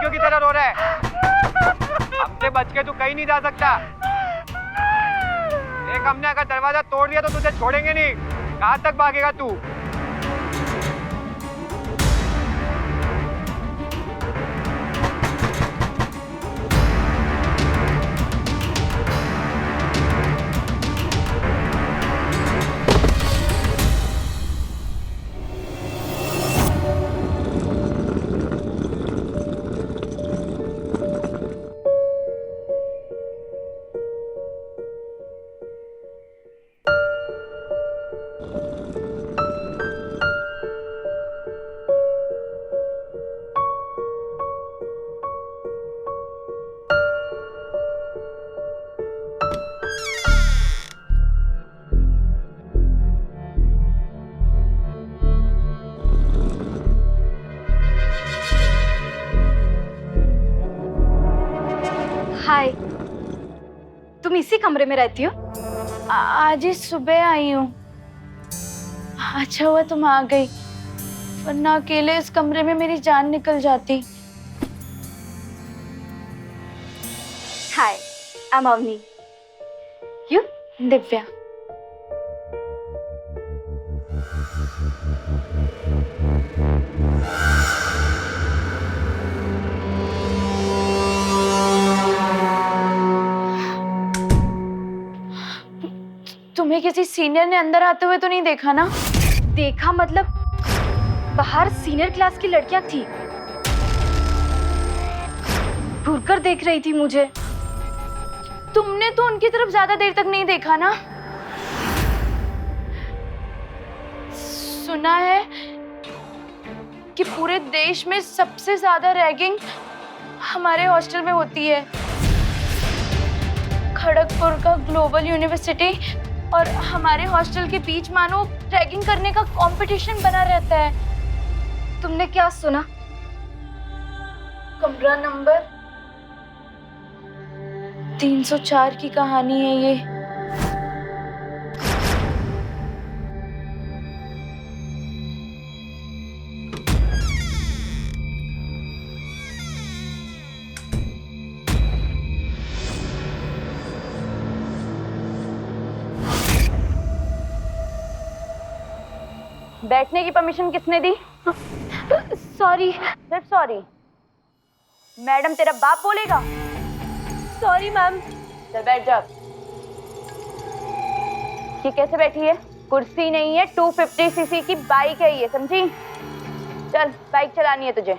लड़कियों की तरह रो रहा है? हमसे बच के तू कहीं नहीं जा सकता। एक हमने अगर दरवाजा तोड़ दिया तो तुझे छोड़ेंगे नहीं। कहाँ तक भागेगा तू? हाय, तुम इसी कमरे में रहती हो? आज ही सुबह आई हूँ। अच्छा हुआ तुम आ गई, वरना अकेले इस कमरे में मेरी जान निकल जाती। Hi, I am Avni. You? Divya. तुम्हें किसी सीनियर ने अंदर आते हुए तो नहीं देखा ना? देखा मतलब बाहर सीनियर क्लास की लड़कियां थी, घूरकर देख रही थी मुझे। तुमने तो उनकी तरफ ज्यादा देर तक नहीं देखा ना? सुना है कि पूरे देश में सबसे ज्यादा रैगिंग हमारे हॉस्टल में होती है। खड़गपुर का ग्लोबल यूनिवर्सिटी और हमारे हॉस्टल के बीच मानो रैगिंग करने का कंपटीशन बना रहता है। तुमने क्या सुना? कमरा नंबर 304 की कहानी है ये। बैठने की परमिशन किसने दी? सॉरी। सिर्फ सॉरी? मैडम तेरा बाप बोलेगा? Sorry ma'am. चल बैठ जा। ये कैसे बैठी है? कुर्सी नहीं है, 250 सीसी की बाइक है ये, समझी? चल बाइक चलानी है तुझे।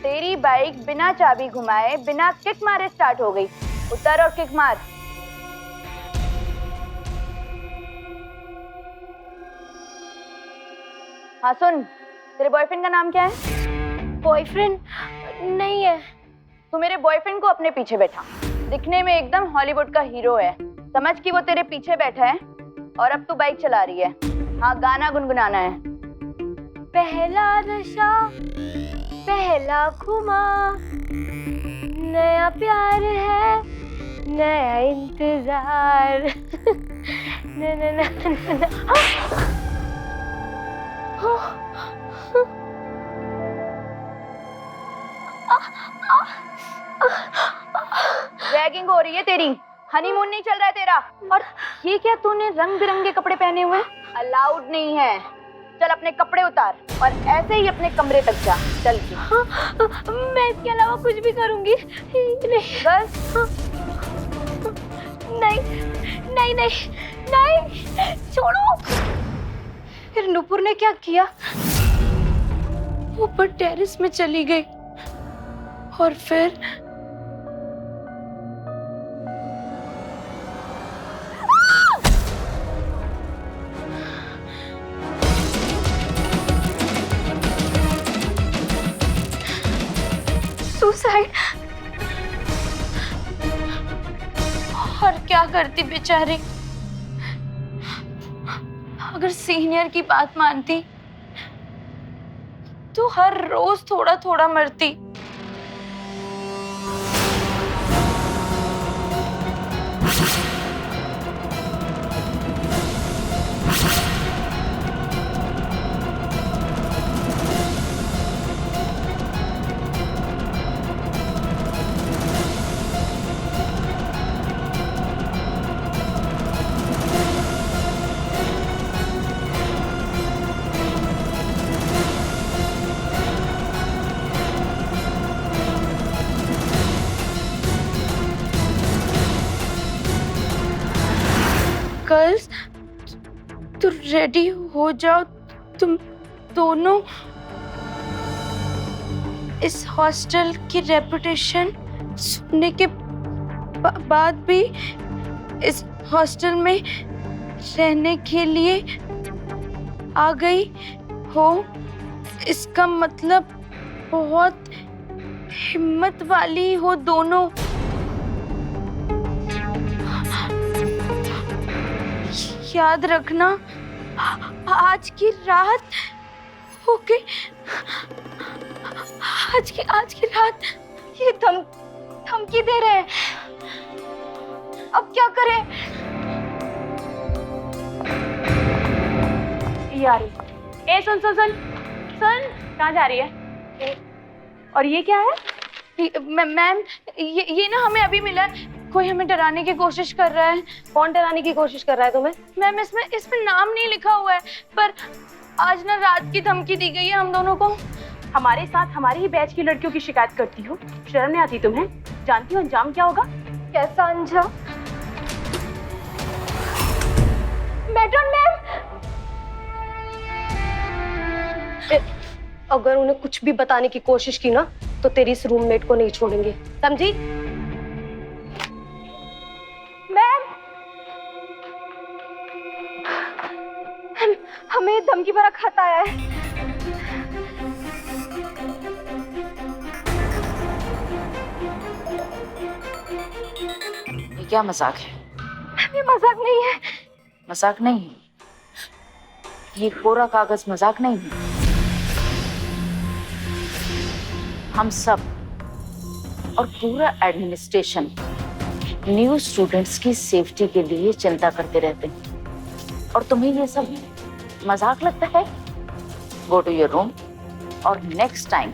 तेरी बाइक बिना चाबी घुमाए बिना किक मारे स्टार्ट हो गई। उतर और किक मार। हाँ सुन, तेरे बॉयफ्रेंड का नाम क्या है? बॉयफ्रेंड नहीं है। तू मेरे बॉयफ्रेंड को अपने पीछे बैठा। दिखने में एकदम हॉलीवुड का हीरो है। समझ कि वो तेरे पीछे बैठा है और अब तू बाइक चला रही है। हाँ गाना गुनगुनाना है। पहला नशा, पहला खुमार, नया प्यार है, नया इंतजार। न न न न न। रैगिंग हो रही है तेरी। हनीमून नहीं चल रहा है तेरा। और ये क्या तूने रंग बिरंगे कपड़े पहने हुए? अलाउड नहीं है। चल अपने कपड़े उतार और ऐसे ही अपने कमरे तक जा। चल के। मैं इसके अलावा कुछ भी करूंगी नहीं। बस नहीं नहीं नहीं नहीं, छोड़ो। फिर नुपुर ने क्या किया? ऊपर टेरेस में चली गई और फिर सुसाइड। और क्या करती बेचारी? अगर सीनियर की बात मानती तो हर रोज थोड़ा थोड़ा मरती। तो रेडी हो जाओ तुम दोनों। इस हॉस्टल की रेपुटेशन सुनने के बाद भी इस हॉस्टल में रहने के लिए आ गई हो, इसका मतलब बहुत हिम्मत वाली हो दोनों। याद रखना, आज की रात ओके, आज की रात ये धमकी दे रहे हैं। अब क्या करें? यार ए सुन सुन सुन सुन, कहाँ जा रही है? और ये क्या है? मैम ये ना हमें अभी मिला है। कोई हमें डराने की कोशिश कर रहा है। कौन डराने की कोशिश कर रहा है तुम्हें? मैम इसमें नाम नहीं लिखा हुआ है, पर आज ना रात की धमकी दी गई है हम दोनों को। हमारे साथ हमारी ही बैच की लड़कियों की शिकायत करती हो, शर्म नहीं आती तुम्हें? जानती हो अंजाम क्या होगा? कैसा अंजाम? मैट्रॉन मैम, अगर उन्हें कुछ भी बताने की कोशिश की ना तो तेरी इस रूममेट को नहीं छोड़ेंगे, समझी? मैम हमें धमकी भरा खत आया है। ये क्या मजाक है? ये मजाक नहीं है। मजाक नहीं है, ये कोरा कागज मजाक नहीं है। हम सब और पूरा एडमिनिस्ट्रेशन न्यू स्टूडेंट्स की सेफ्टी के लिए चिंता करते रहते हैं, और तुम्हें ये सब मजाक लगता है? गो टू योर रूम और नेक्स्ट टाइम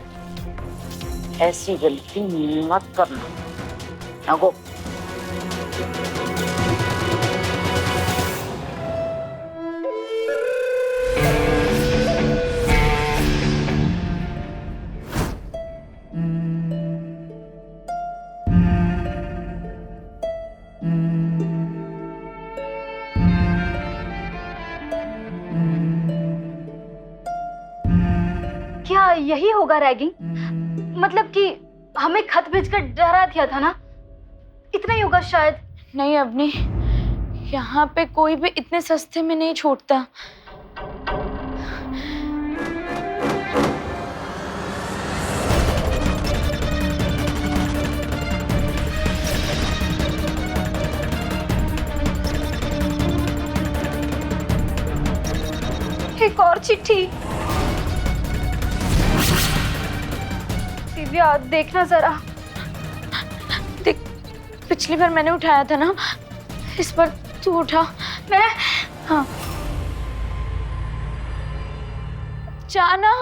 ऐसी गलती मत करना। Now go. क्या यही होगा रैगिंग? मतलब कि हमें खत भेजकर डरा दिया था ना, इतना ही होगा शायद। नहीं अवनी, यहाँ पे कोई भी इतने सस्ते में नहीं छूटता। एक और चिट्ठी। दिव्या देखना जरा। देख, पिछली बार मैंने उठाया था ना, इस बार तू उठा। मैं? हाँ। जाना।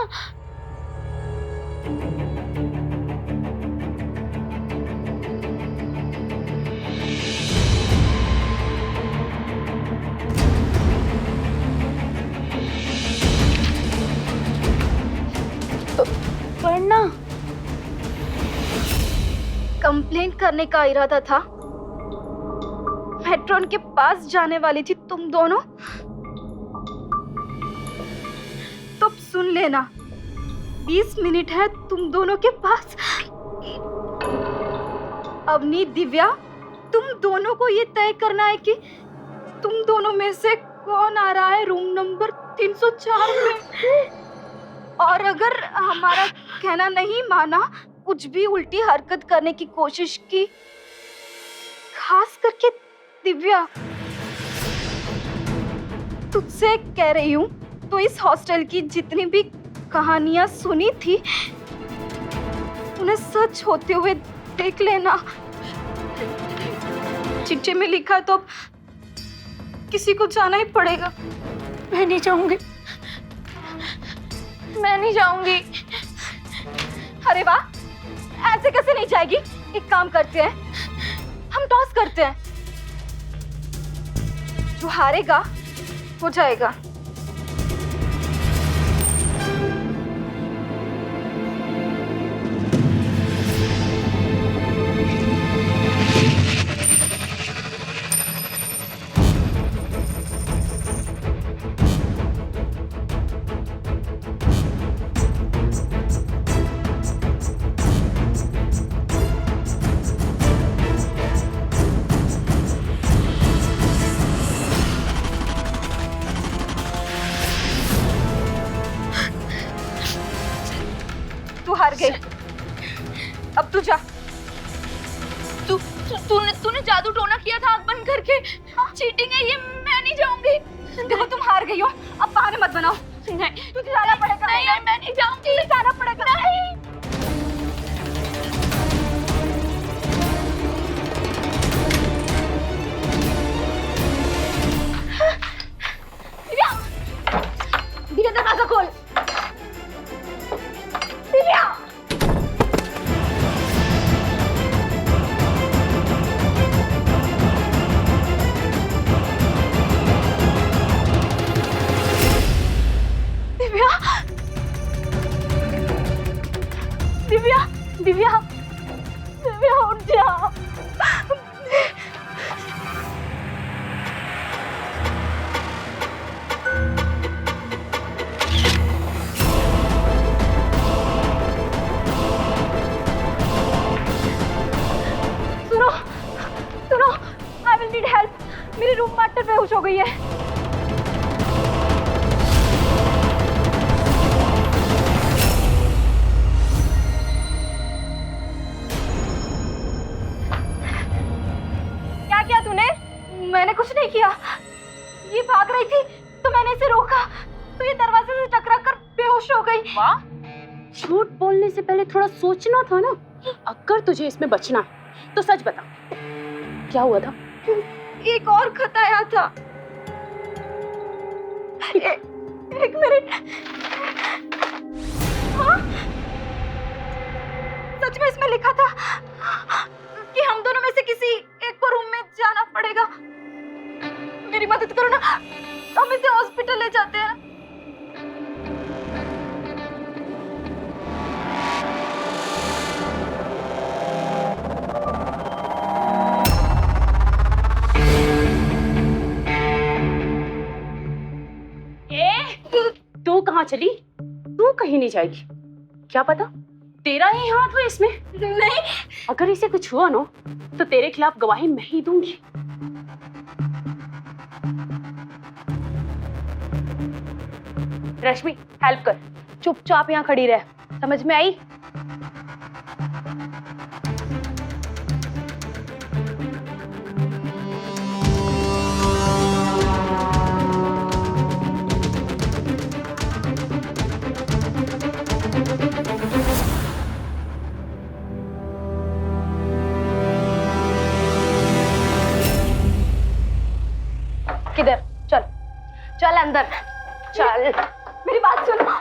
पढ़ना। कंप्लेंट करने का इरादा था। मेट्रॉन के पास जाने वाली थी तुम दोनों। तो सुन लेना, 20 मिनट है तुम दोनों के पास। अवनी, दिव्या, तुम दोनों को ये तय करना है कि तुम दोनों में से कौन आ रहा है रूम नंबर 304 में। और अगर हमारा कहना नहीं माना, कुछ भी उल्टी हरकत करने की कोशिश की, खास करके दिव्या, तुझसे कह रही हूँ, तो इस हॉस्टल की जितनी भी कहानियां सुनी थी उन्हें सच होते हुए देख लेना। चिट्ठी में लिखा तो किसी को जाना ही पड़ेगा। मैं नहीं जाऊंगी, मैं नहीं जाऊंगी। अरे वाह, ऐसे कैसे नहीं जाएगी? एक काम करते हैं, हम टॉस करते हैं, जो हारेगा वो जाएगा। अब तू जा। तूने जादू टोना किया था आंख बंद करके। चीटिंग है ये, मैं नहीं जाऊंगी। देखो तुम हार गई हो, अब बहाने मत बनाओ। नहीं, तुझे जाना पड़ेगा। नहीं, मैं नहीं जाऊंगी। तुझे जाना पड़ेगा। नहीं। दिव्या दरवाजा खोल। दिव्या दिव्या दिव्या दिव्या दिव्या उठ जा। सुनो सुनो, आई विल नीड हेल्प। मेरी रूम मास्टर बेहोश हो गई है। क्या किया तूने? मैंने कुछ नहीं किया। ये भाग रही थी तो मैंने इसे रोका तो ये दरवाजे से टकरा कर बेहोश हो गई। वाह, झूठ बोलने से पहले थोड़ा सोचना था ना। अगर तुझे इसमें बचना है तो सच बता, क्या हुआ था? एक और खत आया था। एक मिनट। हाँ? सच में इसमें लिखा था कि हम दोनों में से किसी एक को रूम में जाना पड़ेगा। मेरी मदद करो ना, हम इसे हॉस्पिटल ले जाते हैं। तू कहाँ चली? तू कहीं नहीं जाएगी। क्या पता तेरा ही हाथ हो इसमें। नहीं, अगर इसे कुछ हुआ ना तो तेरे खिलाफ गवाही मैं ही दूंगी। रश्मि, हेल्प कर। चुपचाप यहाँ खड़ी रह। समझ में आई? किधर? चल चल अंदर चल। मेरी बात सुनो।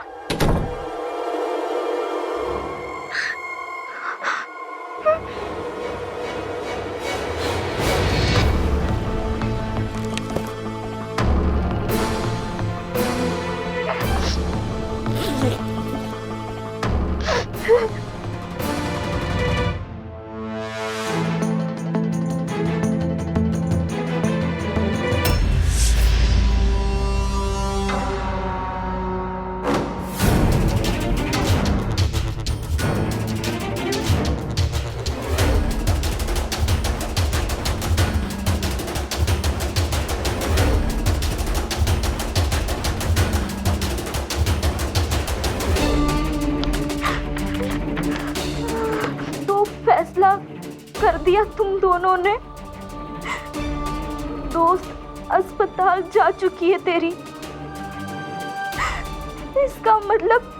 फैसला कर दिया तुम दोनों ने। दोस्त अस्पताल जा चुकी है तेरी। इसका मतलब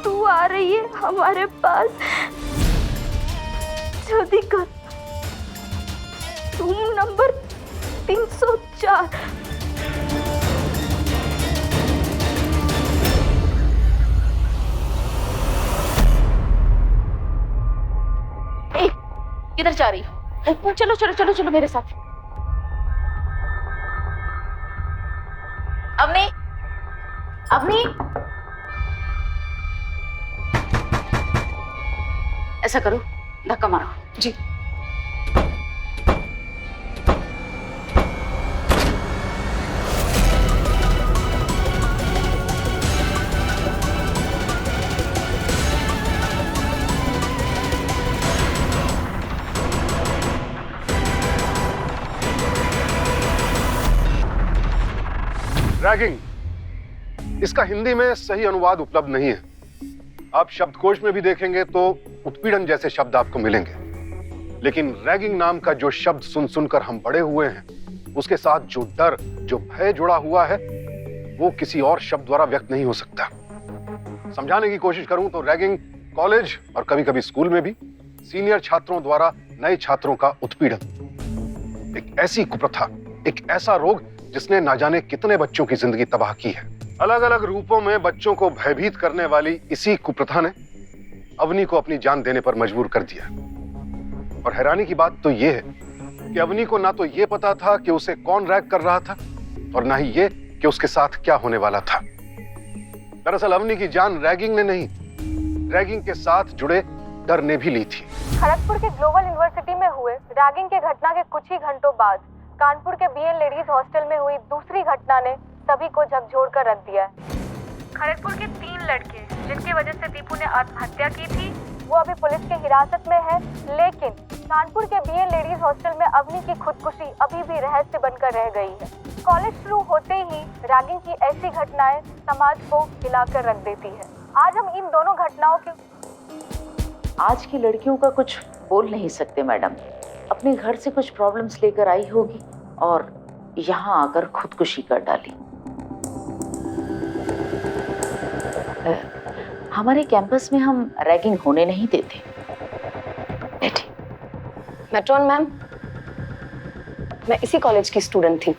तू आ रही है हमारे पास। जल्दी कर, रूम नंबर 304। किधर जा रही हो? चलो चलो चलो चलो मेरे साथ। अवनी, अवनी, ऐसा करो, धक्का मारो। जी। रैगिंग, इसका हिंदी में सही अनुवाद उपलब्ध नहीं है। आप शब्दकोश में भी देखेंगे तो उत्पीड़न जैसे शब्द आपको मिलेंगे, लेकिन रैगिंग नाम का जो शब्द सुन सुनकर हम बड़े हुए हैं, उसके साथ जो डर, जो भय जुड़ा हुआ है, वो किसी और शब्द द्वारा व्यक्त नहीं हो सकता। समझाने की कोशिश करूं तो रैगिंग कॉलेज और कभी-कभी स्कूल में भी सीनियर छात्रों द्वारा नए छात्रों का उत्पीड़न, एक ऐसी कुप्रथा, एक ऐसा रोग जिसने ना जाने कितने बच्चों की जिंदगी तबाह की है। अलग अलग रूपों में बच्चों को भयभीत करने वाली इसी कुप्रथा ने अवनी को अपनी जान देने पर मजबूर कर दिया। और हैरानी की बात तो यह है कि अवनी को ना तो यह पता था कि उसे कौन रैग कर रहा था और ना ही ये कि उसके साथ क्या होने वाला था। दरअसल अवनी की जान रैगिंग ने नहीं, रैगिंग के साथ जुड़े डर ने भी ली थी। खड़गपुर के ग्लोबल यूनिवर्सिटी में हुए रैगिंग के घटना के कुछ ही घंटों बाद कानपुर के बीएन लेडीज हॉस्टल में हुई दूसरी घटना ने सभी को झकझोर कर रख दिया है। खड़गपुर के 3 लड़के जिनकी वजह से दीपू ने आत्महत्या की थी, वो अभी पुलिस के हिरासत में है, लेकिन कानपुर के बीएन लेडीज हॉस्टल में अवनी की खुदकुशी अभी भी रहस्य बनकर रह गई है। कॉलेज शुरू होते ही रैगिंग की ऐसी घटनाएं समाज को हिलाकर रख देती है। आज हम इन दोनों घटनाओं के आज की लड़कियों का कुछ बोल नहीं सकते मैडम। अपने घर से कुछ प्रॉब्लम्स लेकर आई होगी और यहाँ आकर खुदकुशी कर डाली। हमारे कैंपस में हम रैगिंग होने नहीं देते। बैठे। मेट्रॉन मैम, मैं इसी कॉलेज की स्टूडेंट थी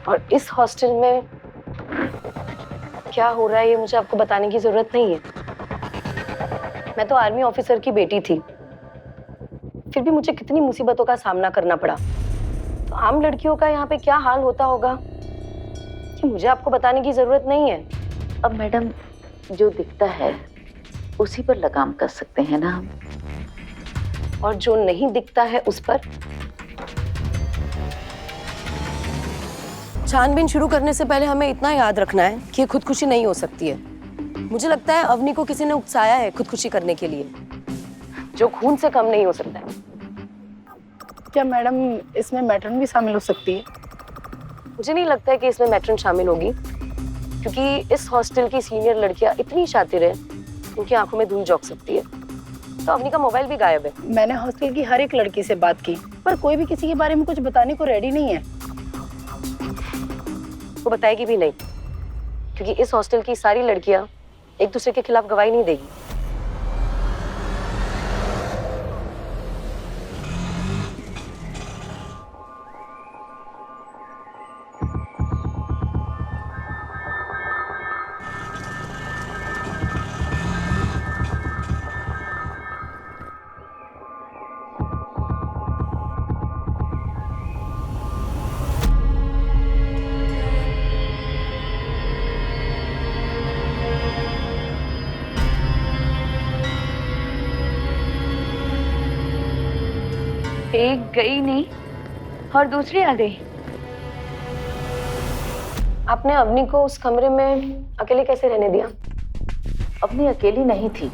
और इस हॉस्टल में क्या हो रहा है ये मुझे आपको बताने की जरूरत नहीं है। मैं तो आर्मी ऑफिसर की बेटी थी, फिर भी मुझे कितनी मुसीबतों का सामना करना पड़ा। तो आम लड़कियों का यहाँ पे क्या हाल होता होगा कि मुझे आपको बताने की जरूरत नहीं है। अब मैडम, जो दिखता है उसी पर लगाम कर सकते हैं ना हम, और जो नहीं दिखता है उस पर छानबीन शुरू करने से पहले हमें इतना याद रखना है कि ये खुदकुशी नहीं हो सकती है। मुझे लगता है अवनी को किसी ने उकसाया है खुदकुशी करने के लिए, जो खून से कम नहीं हो सकता है। क्या मैडम इसमें मैट्रन भी शामिल हो सकती है? मुझे नहीं लगता है कि इसमें मैट्रन शामिल होगी, क्योंकि इस हॉस्टल की सीनियर लड़कियां इतनी शातिर है, उनकी आंखों में धूल झोंक सकती है। तो अवनी का मोबाइल भी गायब है। मैंने हॉस्टल की हर एक लड़की से बात की, पर कोई भी किसी के बारे में कुछ बताने को रेडी नहीं है। वो बताएगी भी नहीं, क्योंकि इस हॉस्टल की सारी लड़कियां एक दूसरे के खिलाफ गवाही नहीं देगी। एक गई नहीं और दूसरी आ गई। आपने अवनी को उस कमरे में अकेले कैसे रहने दिया? अपनी अकेली नहीं थी,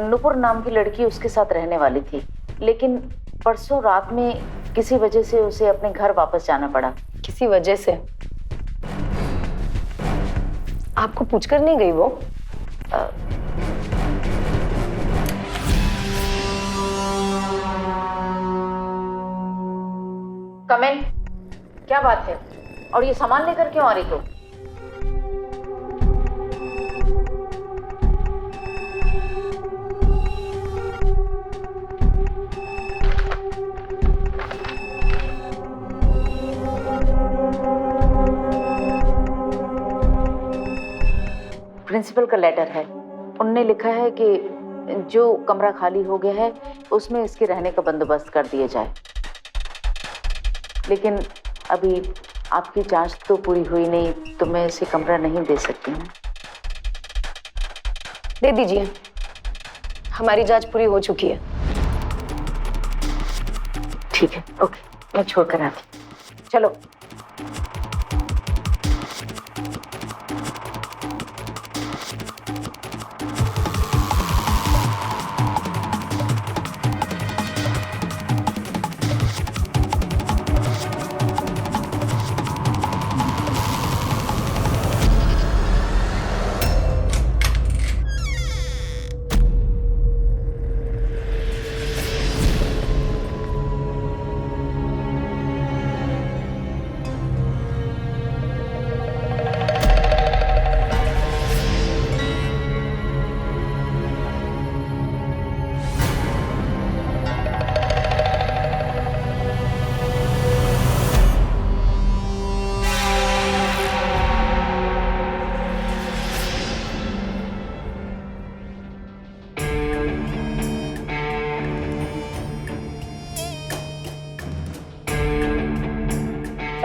नुपुर नाम की लड़की उसके साथ रहने वाली थी, लेकिन परसों रात में किसी वजह से उसे अपने घर वापस जाना पड़ा। किसी वजह से? आपको पूछकर नहीं गई वो? कमेंट, क्या बात है? और ये सामान लेकर क्यों आ रही हो? प्रिंसिपल का लेटर है। उनने लिखा है कि जो कमरा खाली हो गया है उसमें इसके रहने का बंदोबस्त कर दिया जाए, लेकिन अभी आपकी जांच तो पूरी हुई नहीं, तो मैं इसे कमरा नहीं दे सकती हूँ। दे दीजिए, हमारी जांच पूरी हो चुकी है। ठीक है, ओके, मैं छोड़कर आती हूँ। चलो।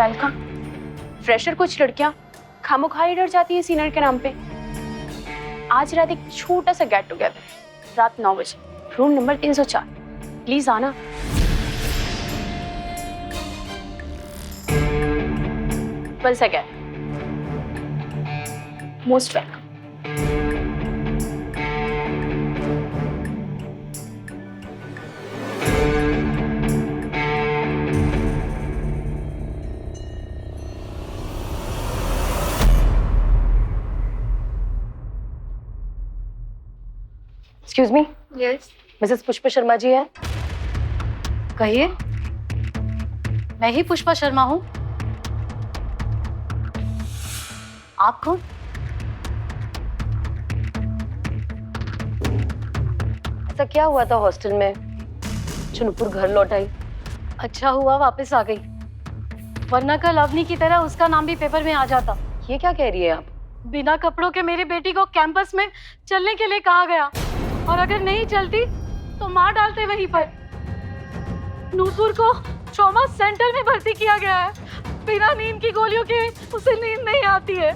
वेलकम। फ्रेशर कुछ लड़कियां खामोखाई डर जाती है सीनियर के नाम पे। आज रात एक छोटा सा गेट टुगेदर, रात 9 बजे, रूम नंबर 304। प्लीज आना। Once again most welcome. Excuse me, yes, Mrs Pushpa Sharma ji है? कहिए, मैं ही पुष्पा शर्मा हूँ। आप कौन? ऐसा क्या हुआ था हॉस्टल में जो नुपुर घर लौट आई? अच्छा हुआ वापस आ गई, वरना कल अवनी की तरह उसका नाम भी पेपर में आ जाता। ये क्या कह रही है आप? बिना कपड़ों के मेरी बेटी को कैंपस में चलने के लिए कहा गया, और अगर नहीं चलती तो मार डालते वहीं पर। नूपुर को ट्रॉमा सेंटर में भर्ती किया गया है। बिना नींद की गोलियों के उसे नींद नहीं आती है।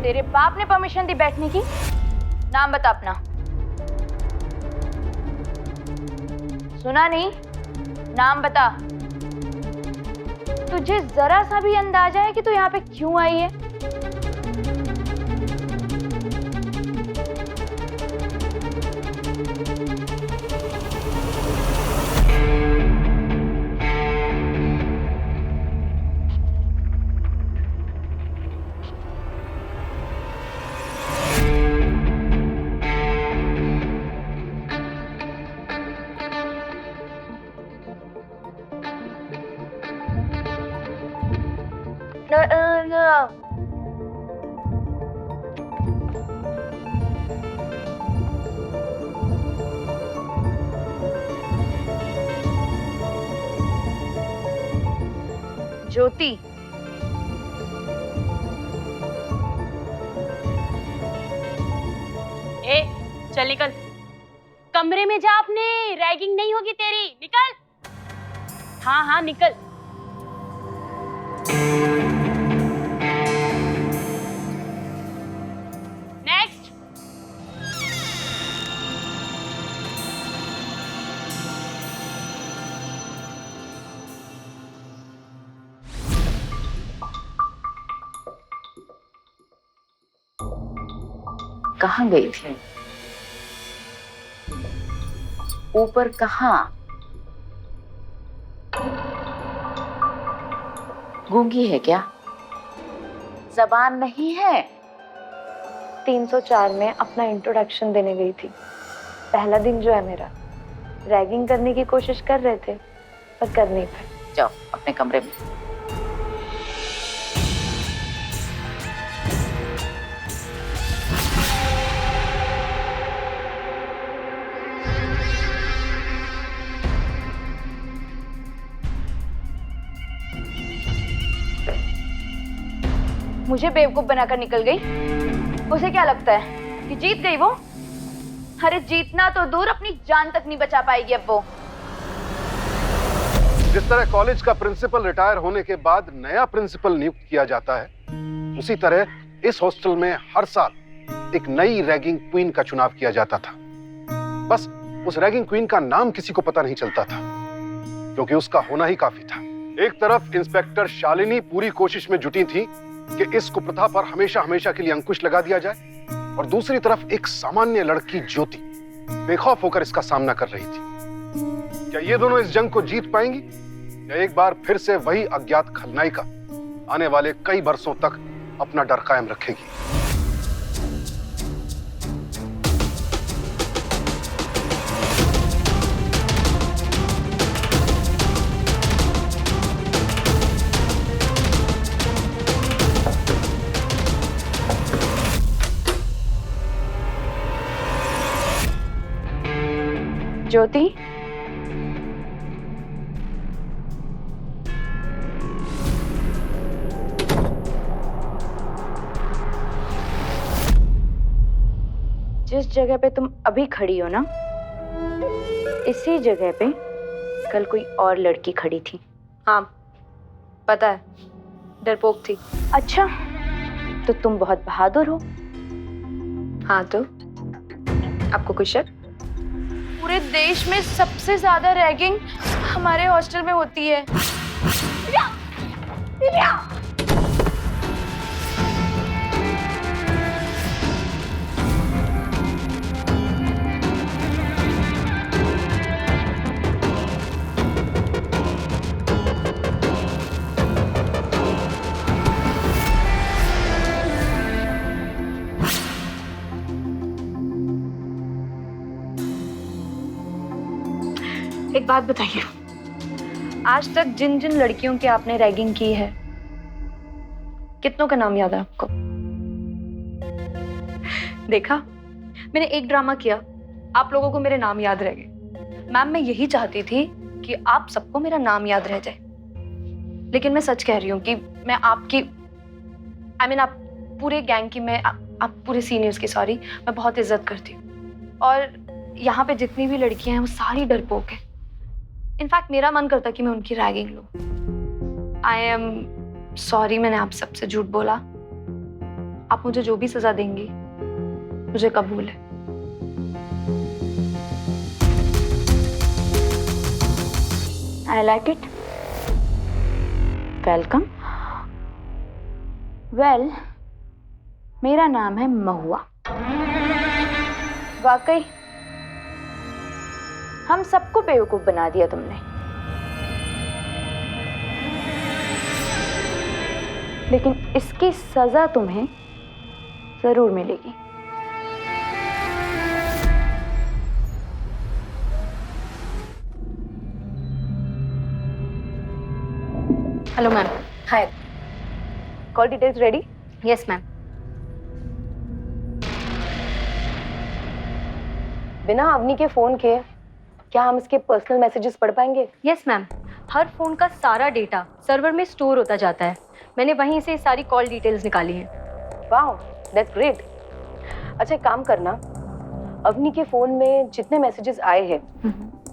तेरे बाप ने परमिशन दी बैठने की? नाम बता अपना। सुना नहीं? नाम बता। तुझे जरा सा भी अंदाजा है कि तू यहाँ पे क्यों आई है? ज्योति, ए चल निकल, कमरे में जा अपने, रैगिंग नहीं होगी तेरी, निकल। हाँ हाँ निकल। नेक्स्ट। कहाँ गई थी? ऊपर कहाँ? गूंगी है क्या? जबान नहीं है? 304 में अपना इंट्रोडक्शन देने गई थी। पहला दिन जो है मेरा, रैगिंग करने की कोशिश कर रहे थे पर कर नहीं पाए। जाओ अपने कमरे में। मुझे बेवकूफ बनाकर निकल गई। उसे क्या लगता है कि जीत गई वो? अरे जीतना तो दूर, अपनी जान तक नहीं बचा पाएगी अब वो। जिस तरह कॉलेज का प्रिंसिपल रिटायर होने के बाद नया प्रिंसिपल नियुक्त किया जाता है, उसी तरह इस हॉस्टल में हर साल एक नई रैगिंग क्वीन का चुनाव किया जाता था। बस उस रैगिंग क्वीन का नाम किसी को पता नहीं चलता था, क्योंकि उसका होना ही काफी था। एक तरफ इंस्पेक्टर शालिनी पूरी कोशिश में जुटी थी कि इस कुप्रथा पर हमेशा हमेशा के लिए अंकुश लगा दिया जाए, और दूसरी तरफ एक सामान्य लड़की ज्योति बेखौफ होकर इसका सामना कर रही थी। क्या ये दोनों इस जंग को जीत पाएंगी, या एक बार फिर से वही अज्ञात खलनायिका आने वाले कई बरसों तक अपना डर कायम रखेगी? ज्योति, जिस जगह पे तुम अभी खड़ी हो ना, इसी जगह पे कल कोई और लड़की खड़ी थी। हाँ पता है, डरपोक थी। अच्छा, तो तुम बहुत बहादुर हो। हाँ तो आपको कोई शक? पूरे देश में सबसे ज्यादा रैगिंग हमारे हॉस्टल में होती है। एक बात बताइए, आज तक जिन जिन लड़कियों की आपने रैगिंग की है, कितनों का नाम याद है आपको? देखा, मैंने एक ड्रामा किया, आप लोगों को मेरे नाम याद रह गए। मैम मैं यही चाहती थी कि आप सबको मेरा नाम याद रह जाए, लेकिन मैं सच कह रही हूँ कि मैं आपकी आप पूरे गैंग की, मैं आप पूरे सीनियर्स की, सॉरी, मैं बहुत इज्जत करती हूँ। और यहाँ पे जितनी भी लड़कियां हैं वो सारी डरपोक हैं। इनफैक्ट मेरा मन करता कि मैं उनकी रैगिंग लूं। आई एम सॉरी, मैंने आप सबसे झूठ बोला। आप मुझे जो भी सजा देंगी मुझे कबूल है। I like it. Welcome. Well, मेरा नाम है महुआ। वाकई हम सबको बेवकूफ बना दिया तुमने, लेकिन इसकी सजा तुम्हें जरूर मिलेगी। Hello ma'am. Hi, call details ready? Yes ma'am. बिना अवनी के फोन के क्या हम इसके पर्सनल मैसेजेस पढ़ पाएंगे? यस मैम, हर फोन का सारा डेटा सर्वर में स्टोर होता जाता है। मैंने वहीं से सारी कॉल डिटेल्स निकाली हैं। Wow, that's great. अच्छा, एक काम करना, अवनी के फोन में जितने मैसेजेस आए हैं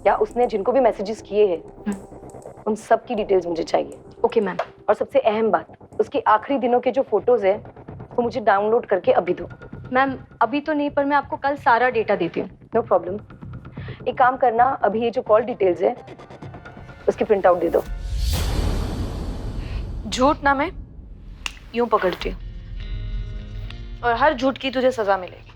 या उसने जिनको भी मैसेजेस किए हैं उन सब की डिटेल्स मुझे चाहिए। Okay ma'am. और सबसे अहम बात, उसके आखिरी दिनों के जो फोटोज हैं वो मुझे डाउनलोड करके अभी दो। मैम अभी तो नहीं, पर मैं आपको कल सारा डेटा देती हूँ। No problem. एक काम करना, अभी ये जो कॉल डिटेल्स है उसकी प्रिंट आउट दे दो। झूठ ना मैं यूं पकड़ती हूँ, और हर झूठ की तुझे सजा मिलेगी।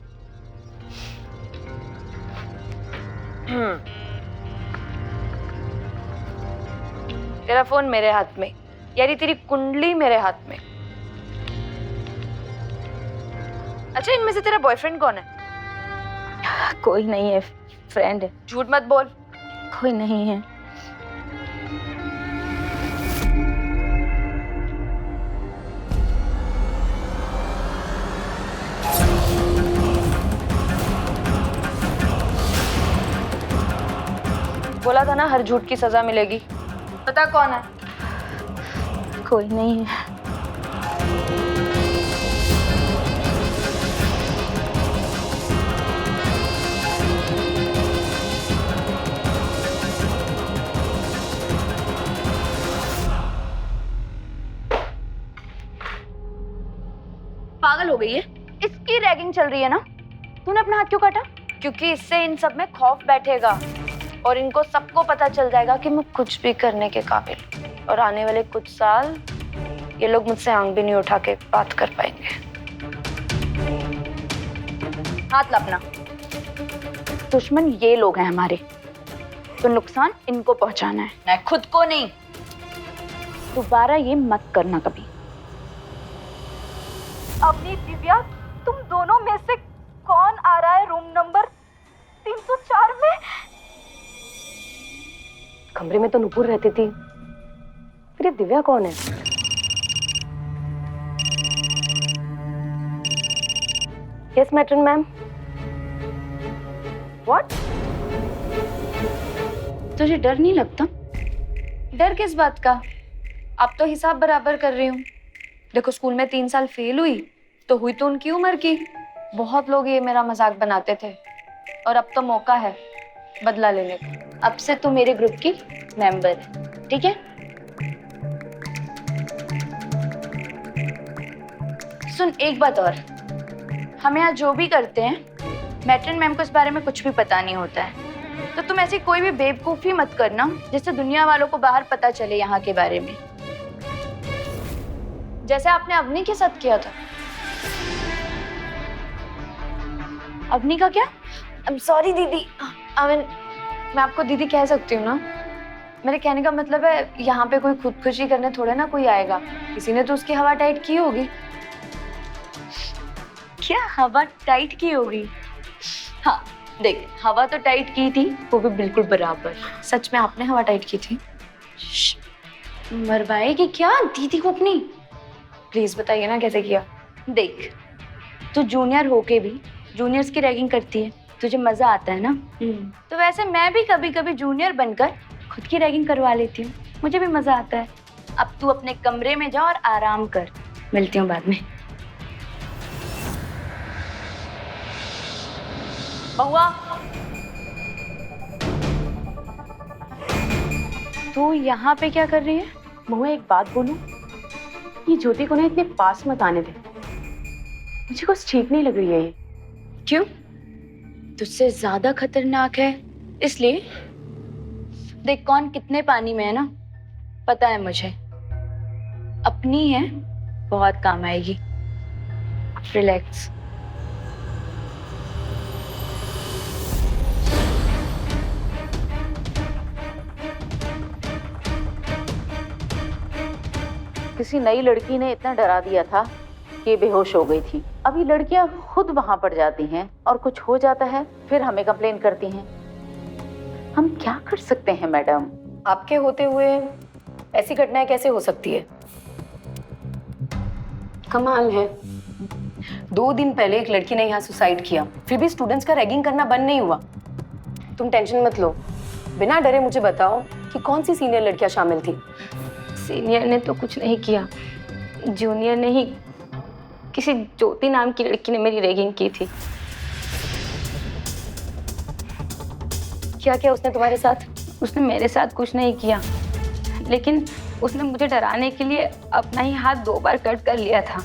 तेरा फोन मेरे हाथ में, यानी तेरी कुंडली मेरे हाथ में। अच्छा, इनमें से तेरा बॉयफ्रेंड कौन है? कोई नहीं है, फ्रेंड है। झूठ मत बोल। कोई नहीं है। बोला था ना हर झूठ की सजा मिलेगी। पता कौन है? कोई नहीं है। पागल हो गई है? इसकी रैगिंग चल रही है ना? तूने अपना हाथ क्यों काटा? क्योंकि इससे इन सब में खौफ बैठेगा और इनको सबको पता चल जाएगा कि मैं कुछ भी करने के काबिल हूं। और आने वाले कुछ साल ये लोग मुझसे आंख भी नहीं उठा के बात कर पाएंगे। हाथ लपना। दुश्मन ये लोग हैं हमारे, तो नुकसान इनको पहुंचाना है, मैं खुद को नहीं। दोबारा ये मत करना कभी। अपनी दिव्या, तुम दोनों में से कौन आ रहा है रूम नंबर 304 में? कमरे में तो नुपुर रहती थी, फिर ये दिव्या कौन है? Yes matron ma'am. व्हाट? तुझे डर नहीं लगता? डर किस बात का? अब तो हिसाब बराबर कर रही हूँ। देखो, स्कूल में 3 साल फेल हुई तो हुई तो उनकी उम्र की। बहुत लोग ये मेरा मजाक बनाते थे और अब तो मौका है बदला लेने का। अब से तू मेरे ग्रुप की मेंबर है, ठीक है? सुन, एक बात और, हम यहाँ जो भी करते हैं मैट्रिन मैम को इस बारे में कुछ भी पता नहीं होता है, तो तुम ऐसी कोई भी बेवकूफी मत करना जिससे दुनिया वालों को बाहर पता चले यहाँ के बारे में, जैसे आपने अवनी के साथ किया था। अवनी का क्या? सॉरी दीदी, मैं आपको दीदी कह सकती हूँ ना? मेरे कहने का मतलब है, यहाँ पे कोई खुदकुशी करने थोड़े ना कोई आएगा, किसी ने तो उसकी हवा टाइट की होगी। क्या हवा टाइट की होगी? हाँ देख, हवा तो टाइट की थी, वो भी बिल्कुल बराबर। सच में आपने हवा टाइट की थी? मरवाएगी क्या दीदी को अपनी? प्लीज बताइए ना कैसे किया। देख, तू जूनियर होके भी जूनियर्स की रैगिंग करती है, तुझे मजा आता है ना? तो वैसे मैं भी कभी कभी जूनियर बनकर खुद की रैगिंग करवा लेती हूँ, मुझे भी मजा आता है। अब तू अपने कमरे में जा और आराम कर, मिलती हूँ बाद में। बहुआ, तू यहाँ पे क्या कर रही है? बहुआ, एक बात बोलूं, ये ज्योति को ना इतने पास मत आने दे, मुझे कुछ ठीक नहीं लग रही है ये। क्यों? तुझसे ज्यादा खतरनाक है इसलिए? देख, कौन कितने पानी में है ना पता है मुझे। अपनी है, बहुत काम आएगी। रिलैक्स। किसी नई लड़की ने इतना डरा दिया था कि ये बेहोश हो गई थी। अभी लड़कियां खुद वहां पड़ जाती हैं और कुछ हो जाता है फिर हमें कंप्लेन करती हैं। हम क्या कर सकते हैं मैडम? आपके होते हुए ऐसी घटनाएं कैसे हो सकती है? कमाल है। 2 दिन पहले एक लड़की ने यहाँ सुसाइड किया, फिर भी स्टूडेंट्स का रैगिंग करना बंद नहीं हुआ। तुम टेंशन मत लो, बिना डरे मुझे बताओ कि कौन सी सीनियर लड़कियां शामिल थी? सीनियर ने तो कुछ नहीं किया, जूनियर ने ही, किसी ज्योति नाम की लड़की ने मेरी रैगिंग की थी। क्या क्या उसने तुम्हारे साथ? उसने मेरे साथ कुछ नहीं किया, लेकिन उसने मुझे डराने के लिए अपना ही हाथ 2 बार कट कर लिया था।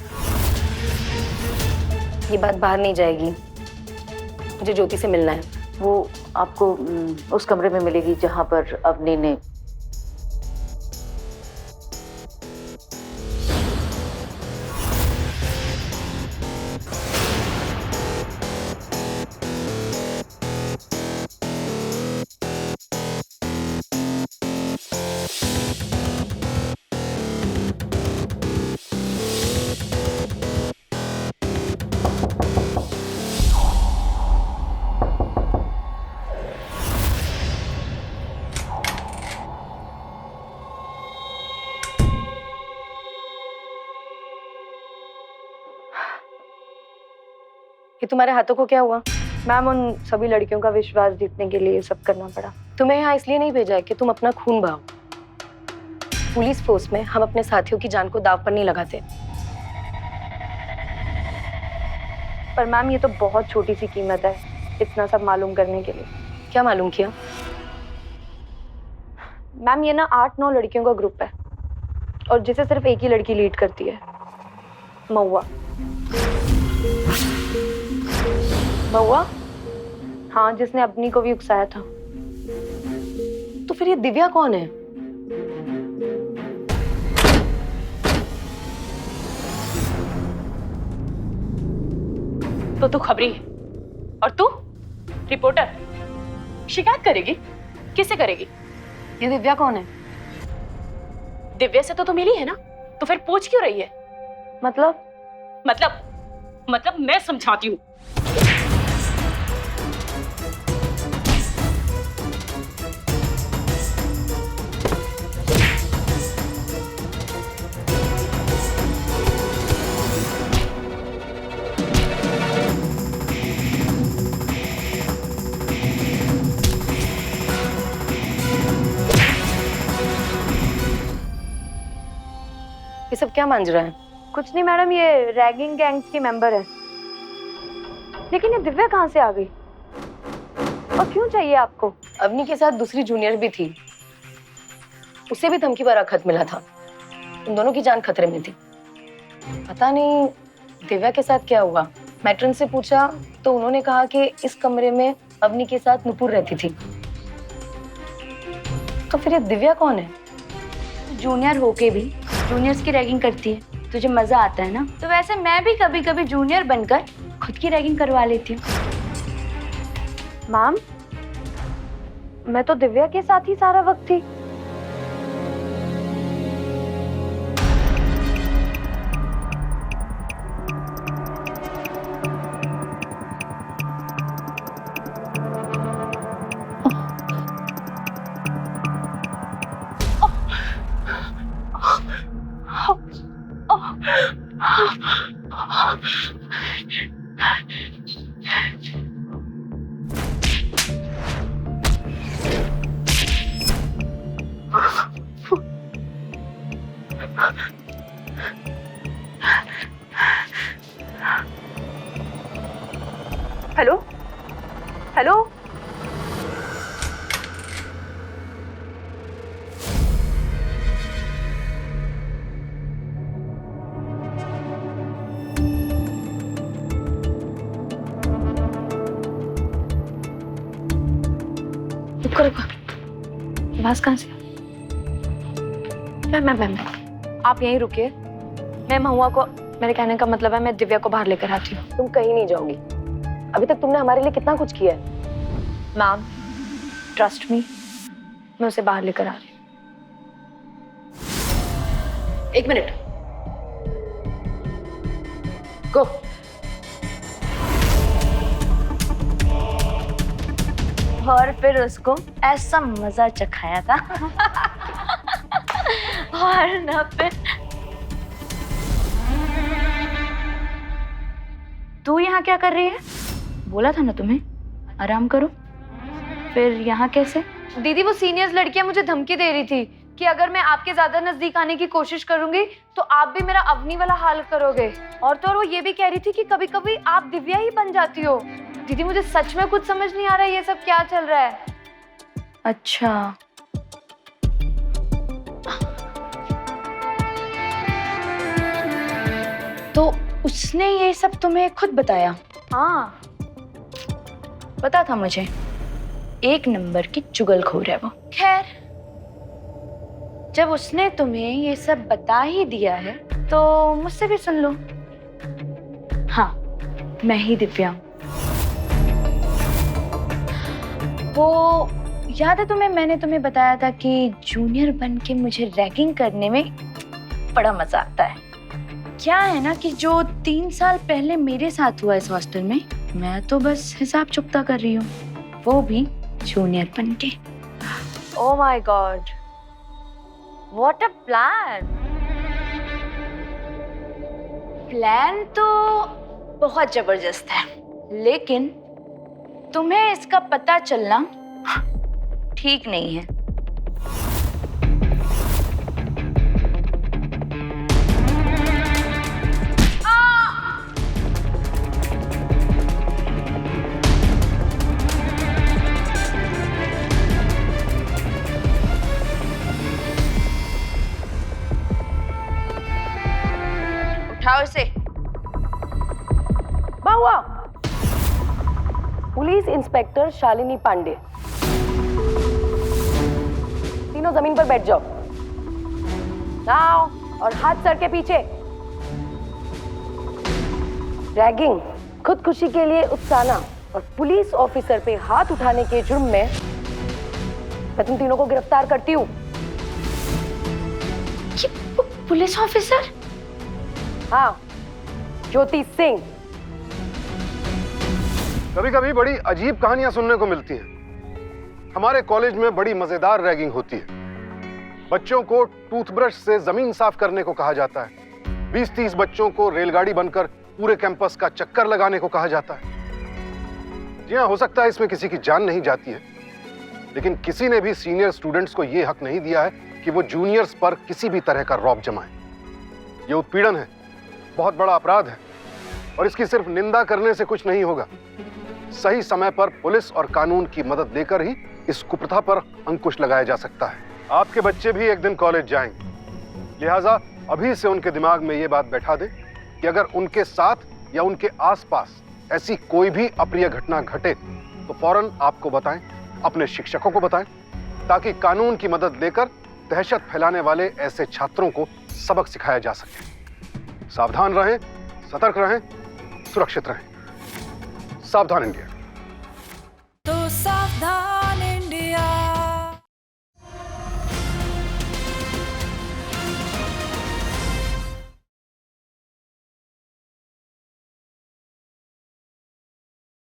ये बात बाहर नहीं जाएगी, मुझे ज्योति से मिलना है। वो आपको उस कमरे में मिलेगी जहां पर अवनी ने। कि तुम्हारे हाथों को क्या हुआ? मैम, उन सभी लड़कियों का विश्वास जीतने के लिए ये सब करना पड़ा। तुम्हें यहाँ इसलिए नहीं भेजा है कि तुम अपना खून बहाओ। पुलिस फोर्स में हम अपने साथियों की जान को दाव पर नहीं लगाते। पर मैम, ये तो बहुत छोटी सी कीमत है इतना सब मालूम करने के लिए। क्या मालूम किया? मैम, ये ना 8-9 लड़कियों का ग्रुप है और जिसे सिर्फ एक ही लड़की लीड करती है, महुआ। महुआ? हाँ, जिसने अपनी को भी उकसाया था। तो फिर ये दिव्या कौन है? तो तू खबरी है और तू रिपोर्टर। शिकायत करेगी? किससे करेगी? ये दिव्या कौन है? दिव्या से तो मिली है ना, तो फिर पूछ क्यों रही है? मतलब मैं समझाती हूँ। सब क्या मांझ रहा है? कुछ नहीं मैडम, ये रैगिंग गैंग की मेंबर है। लेकिन ये दिव्या कहाँ से आ गई और क्यों चाहिए आपको? अवनी के साथ दूसरी जूनियर भी थी, उसे भी धमकी भरा खत मिला था। उन दोनों की जान खतरे में थी। पता नहीं दिव्या के साथ क्या हुआ। मैट्रन से पूछा तो उन्होंने कहा कि इस कमरे में अवनी के साथ नुपुर रहती थी। तो फिर ये दिव्या कौन है? जूनियर होके भी जूनियर्स की रैगिंग करती है, तुझे मजा आता है ना? तो वैसे मैं भी कभी कभी जूनियर बनकर खुद की रैगिंग करवा लेती हूँ। मैम, मैं तो दिव्या के साथ ही सारा वक्त थी। हेलो हेलो, रुको रुको, आवाज कहाँ से? मैम आप यहीं रुकिए, मैं महुआ को, मेरे कहने का मतलब है मैं दिव्या को बाहर लेकर आती हूँ। तुम कहीं नहीं जाओगी। अभी तक तुमने हमारे लिए कितना कुछ किया है। मैम ट्रस्ट मी, मैं उसे बाहर लेकर आ रही हूँ। 1 मिनट, गो। और फिर उसको ऐसा मजा चखाया था और ना फिर तू यहाँ क्या कर रही है? बोला था ना तुम्हें आराम करो। फिर यहाँ कैसे? दीदी वो सीनियर्स लड़कियां मुझे धमकी दे रही थी कि अगर मैं आपके ज्यादा नजदीक आने की कोशिश करूंगी तो आप भी मेरा अवनी वाला हाल करोगे। और तो और वो ये भी कह रही थी कि कभी कभी आप दिव्या ही बन जाती हो। दीदी मुझे सच में कुछ समझ नहीं आ रहा है, ये सब क्या चल रहा है? अच्छा, तो उसने ये सब तुम्हें खुद बताया? हाँ, पता था मुझे, 1 नंबर की चुगलखोर है वो। खैर, जब उसने तुम्हें ये सब बता ही दिया है तो मुझसे भी सुन लो। हाँ, मैं ही दिव्या हूँ। वो याद है तुम्हें, मैंने तुम्हें बताया था कि जूनियर बन के मुझे रैगिंग करने में बड़ा मजा आता है। क्या है ना कि जो 3 साल पहले मेरे साथ हुआ इस हॉस्टल में, मैं तो बस हिसाब चुकता कर रही हूँ, वो भी जूनियर बन के। Oh my God, what a plan. Plan तो बहुत जबरदस्त है, लेकिन तुम्हें इसका पता चलना ठीक नहीं है। उठाओ इसे। महुआ, पुलिस इंस्पेक्टर शालिनी पांडे, तीनों जमीन पर बैठ जाओ। नाउ, और हाथ सर के पीछे। रैगिंग, खुदकुशी के लिए उकसाना और पुलिस ऑफिसर पे हाथ उठाने के जुर्म में मैं तुम तीनों को गिरफ्तार करती हूँ। Police officer? हाँ, ज्योति सिंह। कभी कभी बड़ी अजीब कहानियां सुनने को मिलती हैं। हमारे कॉलेज में बड़ी मजेदार रैगिंग होती है। बच्चों को टूथब्रश से जमीन साफ करने को कहा जाता है। 20-30 बच्चों को रेलगाड़ी बनकर पूरे कैंपस का चक्कर लगाने को कहा जाता है। जी हाँ, हो सकता है इसमें किसी की जान नहीं जाती है, लेकिन किसी ने भी सीनियर स्टूडेंट्स को यह हक नहीं दिया है कि वो जूनियर्स पर किसी भी तरह का रौब जमाएं। ये उत्पीड़न है, बहुत बड़ा अपराध है और इसकी सिर्फ निंदा करने से कुछ नहीं होगा। सही समय पर पुलिस और कानून की मदद लेकर ही इस कुप्रथा पर अंकुश लगाया जा सकता है। आपके बच्चे भी एक दिन कॉलेज जाएंगे, लिहाजा अभी से उनके दिमाग में ये बात बैठा दें कि अगर उनके साथ या उनके आसपास ऐसी कोई भी अप्रिय घटना घटे तो फौरन आपको बताएं, अपने शिक्षकों को बताएं, ताकि कानून की मदद लेकर दहशत फैलाने वाले ऐसे छात्रों को सबक सिखाया जा सके। सावधान रहें, सतर्क रहें, सुरक्षित रहें। सावधान इंडिया। तो सावधान।